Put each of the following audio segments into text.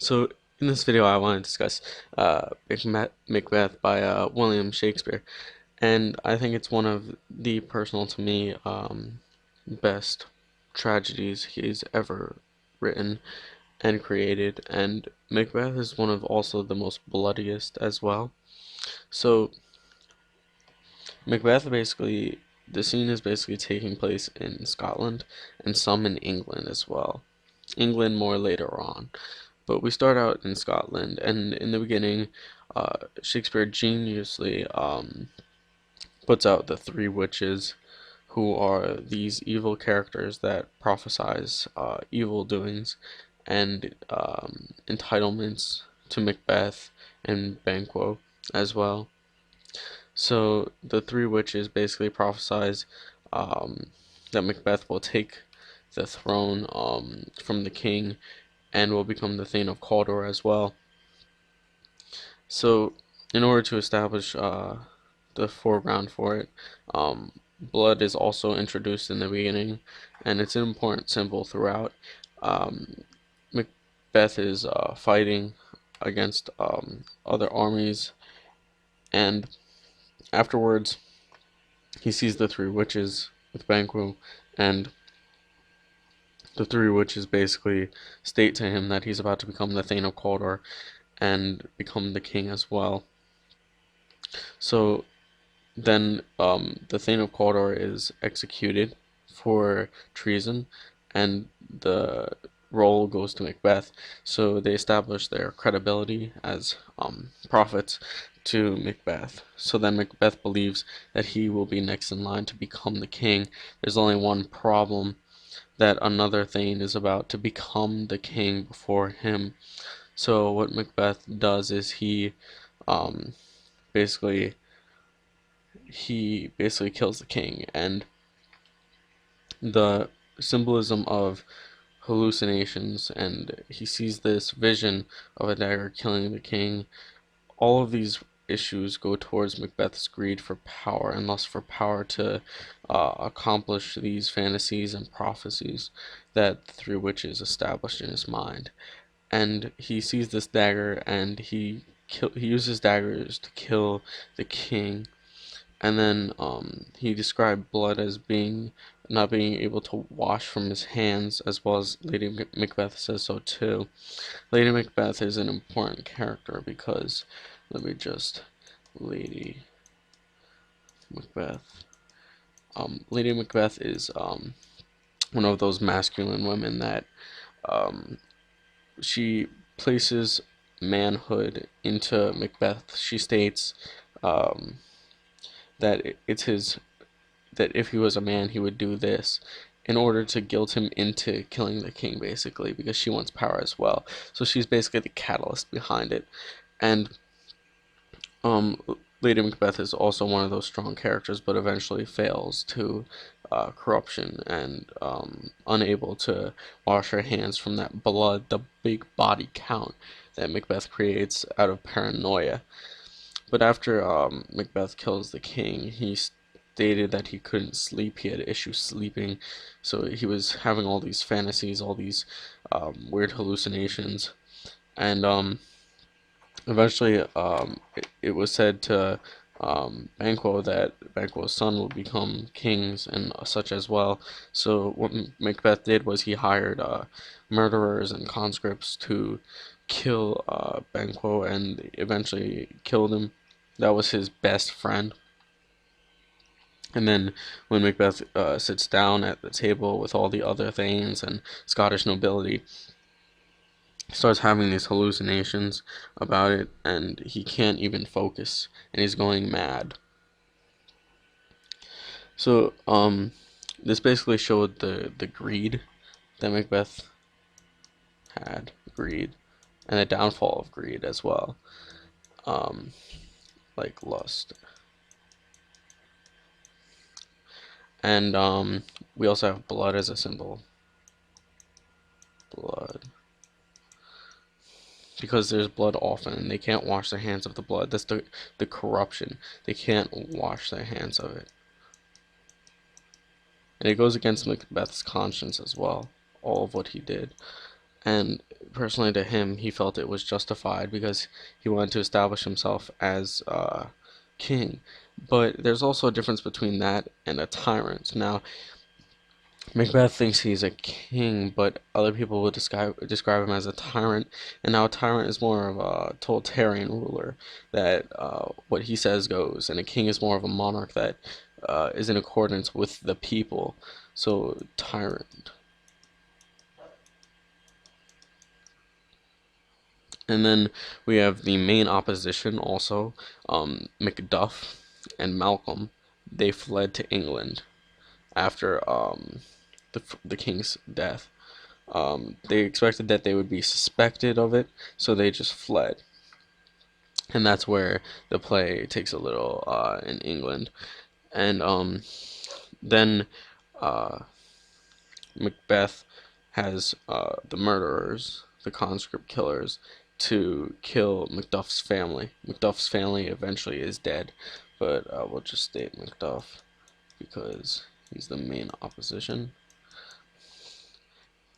So in this video, I want to discuss Macbeth by William Shakespeare, and I think it's one of the personal to me best tragedies he's ever written and created, and Macbeth is one of also the most bloodiest as well. So Macbeth basically, the scene is basically taking place in Scotland and some in England as well. England more later on. But we start out in Scotland, and in the beginning, Shakespeare geniusly puts out the three witches, who are these evil characters that prophesize evil doings and entitlements to Macbeth and Banquo as well. So the three witches basically prophesize that Macbeth will take the throne from the king and will become the Thane of Cawdor as well. So, in order to establish the foreground for it, blood is also introduced in the beginning, and it's an important symbol throughout. Macbeth is fighting against other armies, and afterwards, he sees the three witches with Banquo, and the three witches basically state to him that he's about to become the Thane of Cawdor and become the king as well. So then the Thane of Cawdor is executed for treason, and the role goes to Macbeth. So they establish their credibility as prophets to Macbeth. So then Macbeth believes that he will be next in line to become the king. There's only one problem, that another Thane is about to become the king before him. So what Macbeth does is um, basically he basically kills the king, and the symbolism of hallucinations, and he sees this vision of a dagger killing the king. All of these issues go towards Macbeth's greed for power and lust for power to accomplish these fantasies and prophecies that the three witches established in his mind. And he sees this dagger, and he uses daggers to kill the king. And then he described blood as being not being able to wash from his hands, as well as Lady Macbeth says so too. Lady Macbeth is an important character because, let me just, Lady Macbeth. Lady Macbeth is one of those masculine women that she places manhood into Macbeth. She states that it's his, that if he was a man he would do this in order to guilt him into killing the king, basically, because she wants power as well. So she's basically the catalyst behind it. And um, Lady Macbeth is also one of those strong characters, but eventually fails to corruption and unable to wash her hands from that blood, the big body count that Macbeth creates out of paranoia. But after Macbeth kills the king, he stated that he couldn't sleep. He had issues sleeping, so he was having all these fantasies, all these weird hallucinations, and eventually it was said to Banquo that Banquo's son would become kings and such as well. So what Macbeth did was he hired murderers and conscripts to kill Banquo, and eventually killed him. That was his best friend. And then when Macbeth sits down at the table with all the other thanes and Scottish nobility, he starts having these hallucinations about it, and he can't even focus, and he's going mad. So this basically showed the greed that Macbeth had, greed, and the downfall of greed as well, like lust. And we also have blood as a symbol. Blood. Because there's blood often, and they can't wash their hands of the blood. That's the corruption. They can't wash their hands of it. And it goes against Macbeth's conscience as well, all of what he did. And personally, to him, he felt it was justified because he wanted to establish himself as king. But there's also a difference between that and a tyrant. Now, Macbeth thinks he's a king, but other people would describe him as a tyrant. And now a tyrant is more of a totalitarian ruler that what he says goes, and a king is more of a monarch that is in accordance with the people. So tyrant. And then we have the main opposition also, Macduff and Malcolm. They fled to England after the king's death. They expected that they would be suspected of it, so they just fled. And that's where the play takes a little in England. And then uh, Macbeth has the murderers, the conscript killers, to kill Macduff's family. Macduff's family eventually is dead, but we'll just state Macduff because he's the main opposition.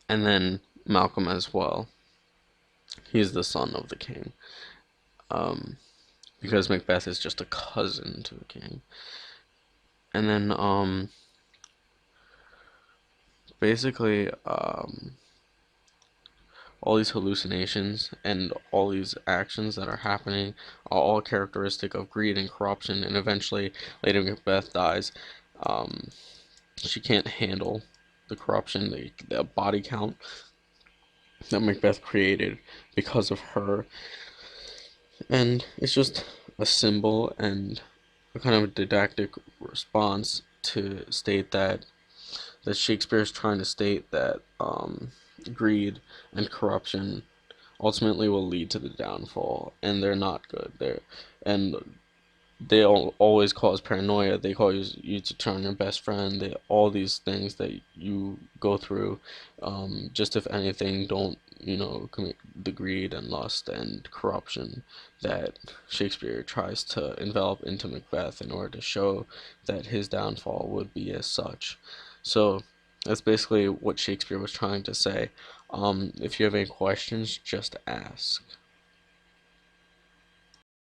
And then Malcolm as well. He's the son of the king. Um, because Macbeth is just a cousin to the king. And then basically all these hallucinations and all these actions that are happening are all characteristic of greed and corruption, and eventually Lady Macbeth dies. Um, she can't handle the corruption, the body count that Macbeth created because of her, and it's just a symbol and a kind of didactic response to state that Shakespeare is trying to state that greed and corruption ultimately will lead to the downfall, and they're not good. And they always cause paranoia. They cause you to turn on your best friend. All these things that you go through. Just if anything, don't commit the greed and lust and corruption that Shakespeare tries to envelop into Macbeth in order to show that his downfall would be as such. So that's basically what Shakespeare was trying to say. If you have any questions, just ask.